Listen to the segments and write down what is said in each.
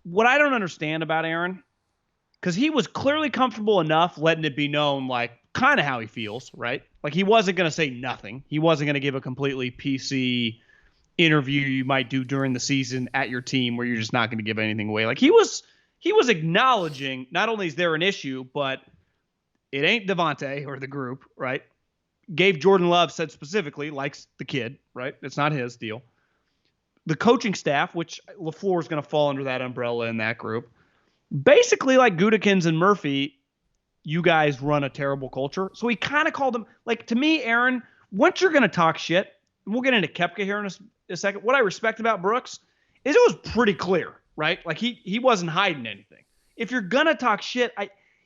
what I don't understand about Aaron, because he was clearly comfortable enough letting it be known, like, kind of how he feels, right? Like, he wasn't going to say nothing. He wasn't going to give a completely PC interview you might do during the season at your team where you're just not going to give anything away. Like, he was acknowledging not only is there an issue, but it ain't Devontae or the group, right? Gave Jordan Love said specifically, likes the kid, right? It's not his deal. The coaching staff, which LaFleur is going to fall under that umbrella in that group, basically like Gutekunst and Murphy, you guys run a terrible culture. So he kind of called them, like, to me, Aaron, once you're going to talk shit, and we'll get into Koepka here in a second. What I respect about Brooks is it was pretty clear, right? Like he wasn't hiding anything. If you're going to talk shit,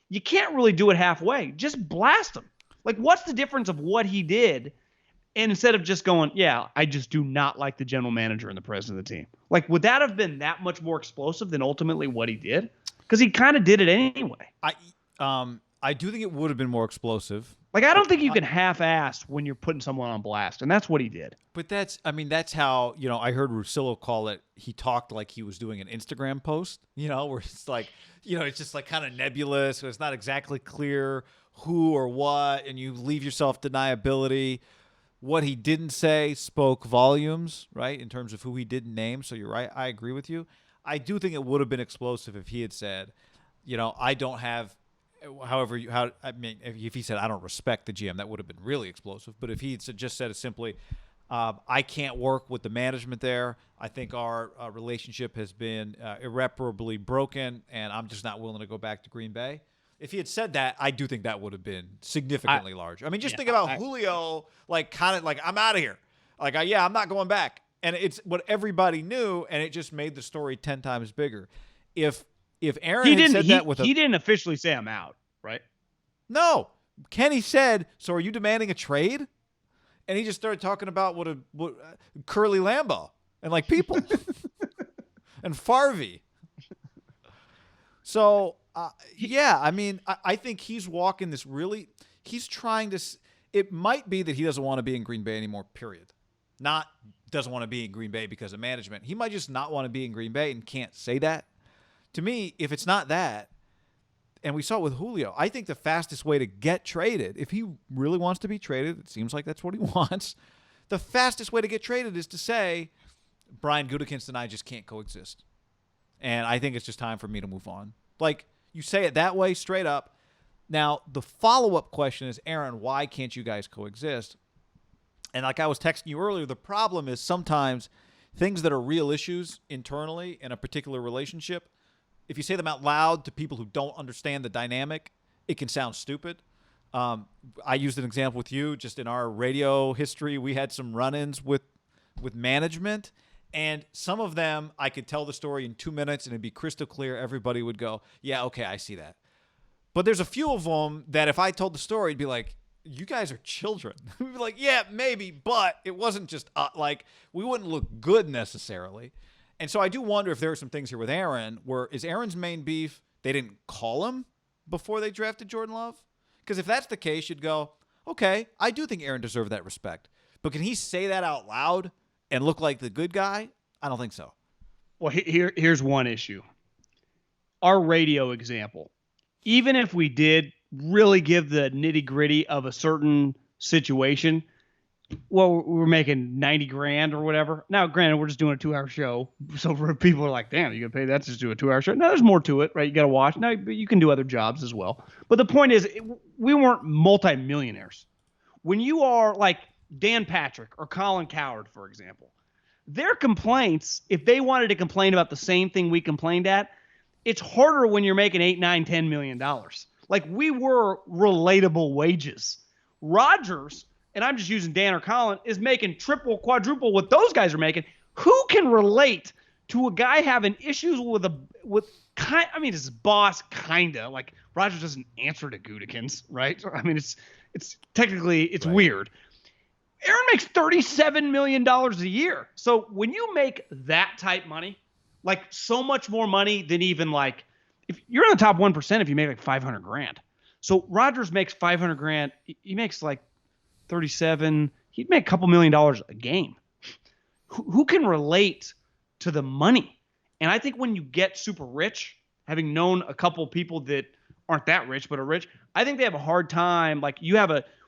you can't really do it halfway. Just blast him. Like, what's the difference of what he did? And instead of just going, yeah, I just do not like the general manager and the president of the team. Like, would that have been that much more explosive than ultimately what he did? Because he kind of did it anyway. I do think it would have been more explosive. Like, I don't think you can half-ass when you're putting someone on blast, and that's what he did. But that's how, I heard Russillo call it, he talked like he was doing an Instagram post, where it's like, it's just like kind of nebulous, so it's not exactly clear who or what, and you leave yourself deniability. What he didn't say spoke volumes, right, in terms of who he didn't name, so you're right, I agree with you. I do think it would have been explosive if he had said, I don't have, if he said, I don't respect the GM, that would have been really explosive. But if he had just said it simply, I can't work with the management there. I think our relationship has been irreparably broken, and I'm just not willing to go back to Green Bay. If he had said that, I do think that would have been significantly larger. I mean, just think about Julio, like, kind of like, I'm out of here. Like, I'm not going back. And it's what everybody knew, and it just made the story 10 times bigger. If Aaron had said that with he didn't officially say I'm out, right? No. Kenny said, so are you demanding a trade? And he just started talking about what Curly Lambeau and like people and Farvey. So, I think he's walking this he's trying to, it might be that he doesn't want to be in Green Bay anymore, period. Not doesn't want to be in Green Bay because of management. He might just not want to be in Green Bay and can't say that. To me, if it's not that, and we saw it with Julio, I think the fastest way to get traded, if he really wants to be traded, it seems like that's what he wants, the fastest way to get traded is to say, Brian Gutekunst and I just can't coexist. And I think it's just time for me to move on. Like, you say it that way, straight up. Now, the follow-up question is, Aaron, why can't you guys coexist? And like I was texting you earlier, the problem is sometimes things that are real issues internally in a particular relationship, if you say them out loud to people who don't understand the dynamic, it can sound stupid. I used an example with you just in our radio history. We had some run-ins with management, and some of them I could tell the story in 2 minutes and it'd be crystal clear. Everybody would go, yeah, okay, I see that. But there's a few of them that if I told the story, it'd be like, you guys are children. We'd be like, yeah, maybe, but it wasn't just like we wouldn't look good necessarily. And so I do wonder if there are some things here with Aaron where is Aaron's main beef they didn't call him before they drafted Jordan Love? Because if that's the case, you'd go, okay, I do think Aaron deserved that respect. But can he say that out loud and look like the good guy? I don't think so. Well, here's one issue. Our radio example. Even if we did really give the nitty-gritty of a certain situation, well, we're making 90 grand or whatever. Now, granted, we're just doing a 2-hour show. So for people are like, damn, you gonna pay that to just do a 2-hour show? No, there's more to it, right? You got to watch. No, but you can do other jobs as well. But the point is, we weren't multimillionaires. When you are like Dan Patrick or Colin Cowherd, for example, their complaints, if they wanted to complain about the same thing we complained at, it's harder when you're making $8, $9, $10 million. Like, we were relatable wages. Rodgers, and I'm just using Dan or Colin, is making triple, quadruple what those guys are making. Who can relate to a guy having issues with his boss, kinda like Rodgers doesn't answer to Gutekunst, right? I mean, it's technically it's right. Weird. Aaron makes $37 million a year. So when you make that type money, like so much more money than even like, if you're in the top 1%, if you make like 500 grand. So Rodgers makes 500 grand. He makes like 37. He'd make a couple $1 million a game. Who can relate to the money? And I think when you get super rich, having known a couple people that aren't that rich but are rich, I think they have a hard time. Like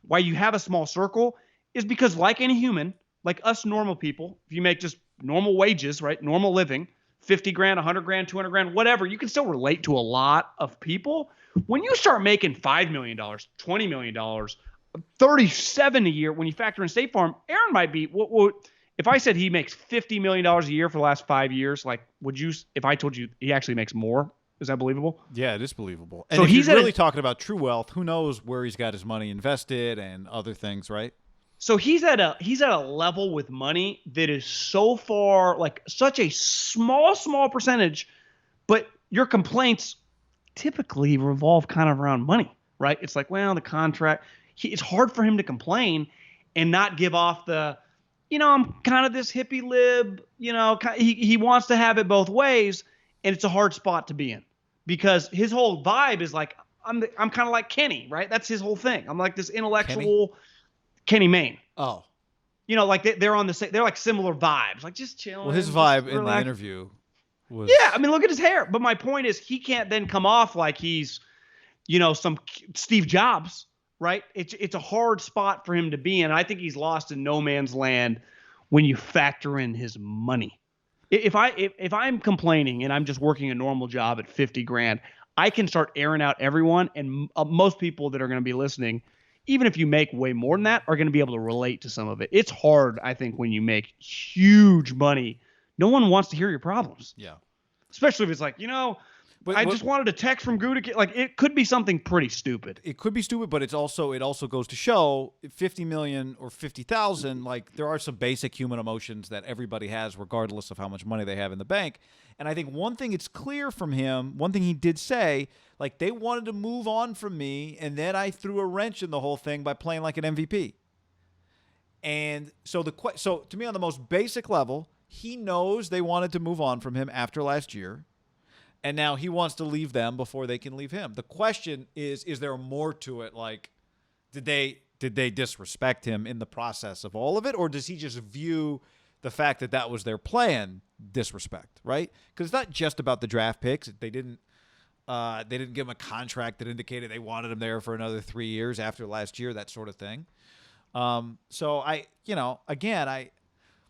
why you have a small circle is because like any human, like us normal people, if you make just normal wages, right? Normal living, 50 grand, 100 grand, 200 grand, whatever, you can still relate to a lot of people. When you start making $5 million, $20 million, 37 a year, when you factor in State Farm, Aaron might be what if I said he makes $50 million a year for the last 5 years, like would you, if I told you he actually makes more, is that believable? Yeah, it is believable. And so if he's you're really talking about true wealth, who knows where he's got his money invested and other things, right? So he's at a level with money that is so far, like such a small percentage, but your complaints typically revolve kind of around money, right? It's like, well, the contract, it's hard for him to complain and not give off the, I'm kind of this hippie lib, he wants to have it both ways, and it's a hard spot to be in because his whole vibe is like, I'm kind of like Kenny, right? That's his whole thing. I'm like this intellectual Kenny Mayne. Oh. Like they're on the same, they're like similar vibes, like just chilling. Well, his vibe in the interview was. Yeah, I mean, look at his hair. But my point is, he can't then come off like he's, some Steve Jobs, right? It's a hard spot for him to be in. I think he's lost in no man's land when you factor in his money. If I'm complaining and I'm just working a normal job at 50 grand, I can start airing out everyone, and most people that are going to be listening, even if you make way more than that, are going to be able to relate to some of it. It's hard, I think, when you make huge money. No one wants to hear your problems. Yeah. Especially if it's like, I just wanted a text from Guda. Like, it could be something pretty stupid. It could be stupid, but it also goes to show 50 million or 50,000, like there are some basic human emotions that everybody has regardless of how much money they have in the bank. And I think one thing it's clear from him, one thing he did say, like they wanted to move on from me, and then I threw a wrench in the whole thing by playing like an MVP. And so to me, on the most basic level, he knows they wanted to move on from him after last year, and now he wants to leave them before they can leave him. The question is there more to it? Like, did they disrespect him in the process of all of it, or does he just view the fact that was their plan disrespect, right? Because it's not just about the draft picks. They didn't give him a contract that indicated they wanted him there for another 3 years after last year, that sort of thing. So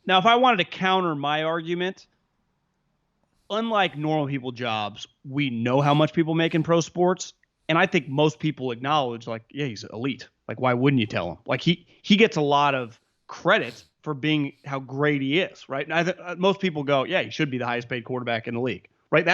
now, if I wanted to counter my argument, unlike normal people jobs, we know how much people make in pro sports. And I think most people acknowledge, like, yeah, he's elite. Like, why wouldn't you tell him? Like, he gets a lot of credit for being how great he is, right? And most people go, yeah, he should be the highest paid quarterback in the league, right?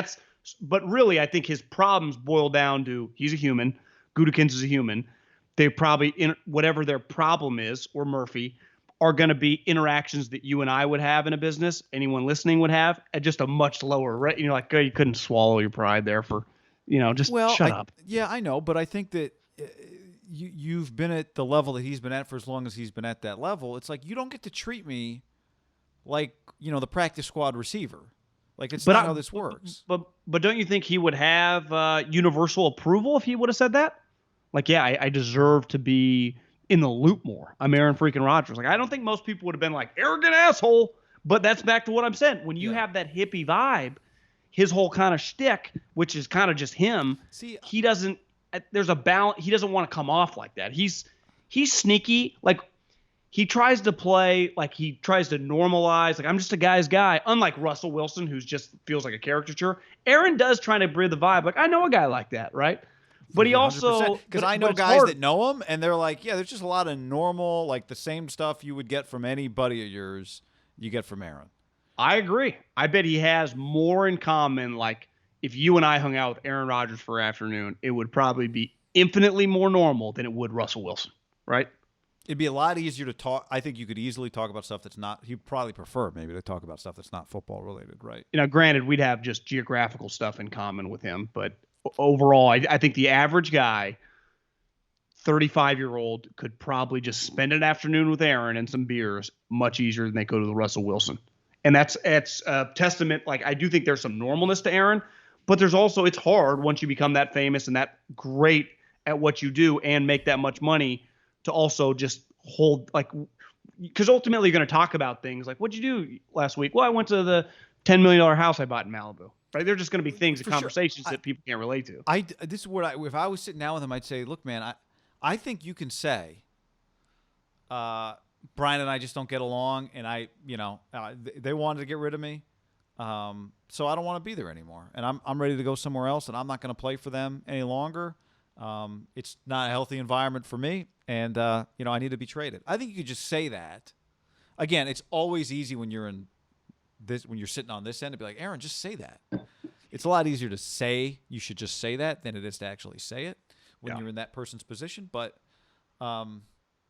But really, I think his problems boil down to he's a human. Gutekunst is a human. They probably, whatever their problem is, or Murphy, are going to be interactions that you and I would have in a business, anyone listening would have, at just a much lower rate. Like, you couldn't swallow your pride there for, shut up. Yeah, I know, but I think that you've been at the level that he's been at for as long as he's been at that level. It's like you don't get to treat me like, the practice squad receiver. Like, it's not how this works. But don't you think he would have universal approval if he would have said that? Like, yeah, I deserve to be in the loop more. I'm Aaron freaking Rodgers. Like, I don't think most people would have been like, arrogant asshole. But that's back to what I'm saying. When you have that hippie vibe, his whole kind of shtick, which is kind of just him, he doesn't – there's a balance. He doesn't want to come off like that. He's sneaky. Like, he tries to play – like, he tries to normalize. Like, I'm just a guy's guy. Unlike Russell Wilson, who's just feels like a caricature. Aaron does try to breathe the vibe. Like, I know a guy like that, right? But he also – because I know guys that know him, and they're like, yeah, there's just a lot of normal, like the same stuff you would get from any buddy of yours you get from Aaron. I agree. I bet he has more in common. Like, if you and I hung out with Aaron Rodgers for an afternoon, it would probably be infinitely more normal than it would Russell Wilson, right? It'd be a lot easier to talk. I think you could easily talk about stuff that's not – he'd probably prefer maybe to talk about stuff that's not football related, right? Granted, we'd have just geographical stuff in common with him, but – overall, I think the average guy, 35-year-old, could probably just spend an afternoon with Aaron and some beers much easier than they could with Russell Wilson. And that's a testament. Like, I do think there's some normalness to Aaron, but there's also, it's hard once you become that famous and that great at what you do and make that much money to also just hold, like, because ultimately you're going to talk about things like, what'd you do last week? Well, I went to the $10 million house I bought in Malibu. Right? They're just going to be things and For conversations sure. that people can't relate to. This is what if I was sitting down with him, I'd say, look, man, I think you can say, Brian and I just don't get along, and they wanted to get rid of me, so I don't want to be there anymore, and I'm ready to go somewhere else, and I'm not going to play for them any longer. It's not a healthy environment for me, and I need to be traded. I think you could just say that. Again, it's always easy when you're when you're sitting on this end to be like, Aaron, just say that. It's a lot easier to say you should just say that than it is to actually say it when you're in that person's position. But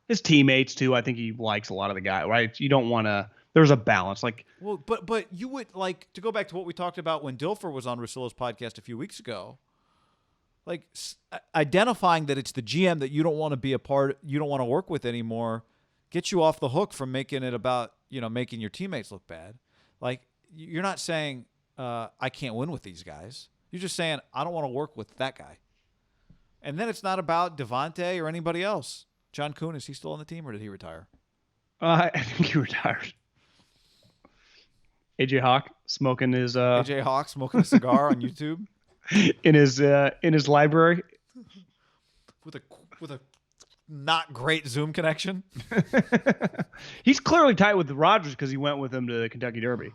his teammates too, I think he likes a lot of the guy, right? You don't want to. There's a balance, like. Well, but you would like to go back to what we talked about when Dilfer was on Russillo's podcast a few weeks ago. Like identifying that it's the GM that you don't want to be a part, you don't want to work with anymore, gets you off the hook from making it about making your teammates look bad. Like you're not saying I can't win with these guys. You're just saying I don't want to work with that guy. And then it's not about Devontae or anybody else. John Kuhn, is he still on the team or did he retire? I think he retired. AJ Hawk smoking his AJ Hawk smoking a cigar on YouTube in his library with a not great Zoom connection. He's clearly tight with Rodgers because he went with him to the Kentucky Derby.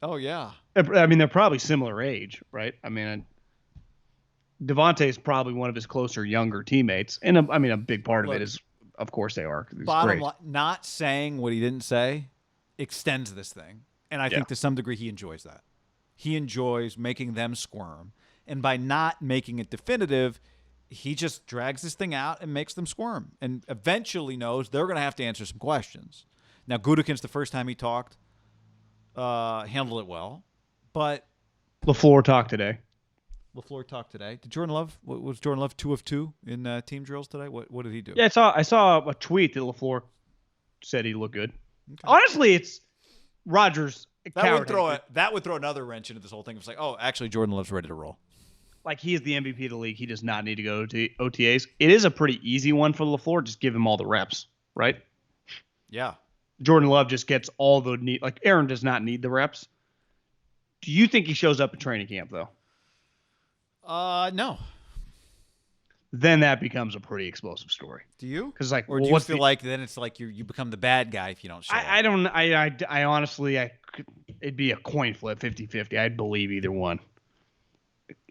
Oh yeah. I mean, they're probably similar age, right? I mean, Devontae is probably one of his closer younger teammates, and a big part of it is, of course, they are. Bottom line, not saying what he didn't say extends this thing, and I think to some degree he enjoys that. He enjoys making them squirm, and by not making it definitive, he just drags this thing out and makes them squirm, and eventually knows they're going to have to answer some questions. Now, Gutekunst, the first time he talked, handled it well, but LaFleur talked today. Did Jordan Love? Was Jordan Love 2 of 2 in team drills today? What did he do? Yeah, I saw a tweet that LaFleur said he looked good. Okay. Honestly, it's Rodgers. That would throw another wrench into this whole thing. It's like, oh, actually, Jordan Love's ready to roll. Like, he is the MVP of the league. He does not need to go to OTAs. It is a pretty easy one for LaFleur. Just give him all the reps, right? Yeah. Jordan Love just gets all the need. Like, Aaron does not need the reps. Do you think he shows up at training camp, though? No. Then that becomes a pretty explosive story. Do you? Because or do you feel like then it's like you become the bad guy if you don't show up? I don't. I honestly, it'd be a coin flip, 50-50. I'd believe either one.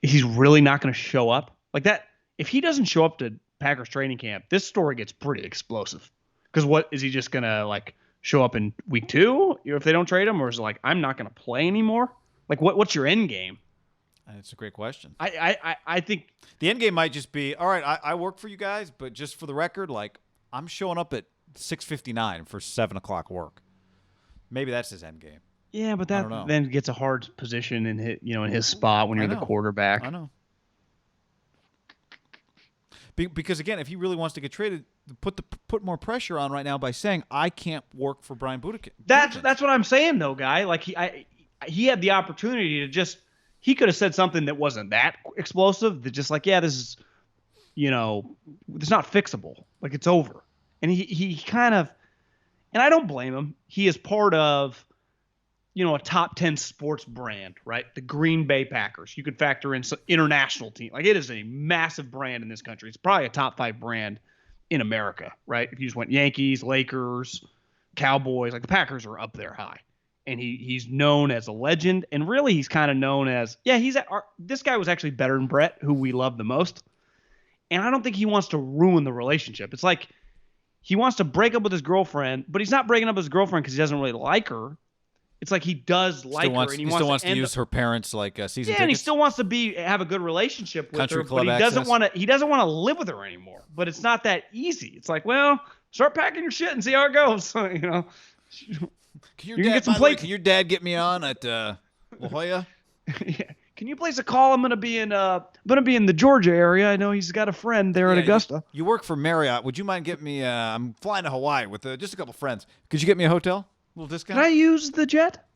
He's really not going to show up like that. If he doesn't show up to Packers training camp, this story gets pretty explosive. Because what is he just going to show up in week 2 if they don't trade him, or is it like I'm not going to play anymore? Like what's your end game? That's a great question. I think the end game might just be, all right, I work for you guys, but just for the record, I'm showing up at 6:59 for 7 o'clock work. Maybe that's his end game. Yeah, but that then gets a hard position in his spot when you're the quarterback. I know. Because again, if he really wants to get traded, put more pressure on right now by saying I can't work for Brian Gutekunst. That's what I'm saying though, guy. Like he had the opportunity to just. He could have said something that wasn't that explosive. That just this is, it's not fixable. Like it's over. And he kind of, and I don't blame him. He is part of, a top 10 sports brand, right? The Green Bay Packers. You could factor in some international team. Like it is a massive brand in this country. It's probably a top 5 brand in America, right? If you just went Yankees, Lakers, Cowboys, like the Packers are up there high. And he's known as a legend, and really he's kind of known as this guy was actually better than Brett, who we love the most. And I don't think he wants to ruin the relationship. It's like he wants to break up with his girlfriend, but he's not breaking up with his girlfriend because he doesn't really like her. It's like he does like her, and he still wants to use her parents season tickets. Yeah, and he still wants to have a good relationship with Country her, club but he doesn't want to. He doesn't want to live with her anymore. But it's not that easy. It's like, well, start packing your shit and see how it goes. Can your dad get me on at La Jolla? Yeah. Can you place a call? I'm gonna be in the Georgia area. I know he's got a friend there at Augusta. You work for Marriott. Would you mind getting me? I'm flying to Hawaii with just a couple friends. Could you get me a hotel? A little discount? Can I use the jet?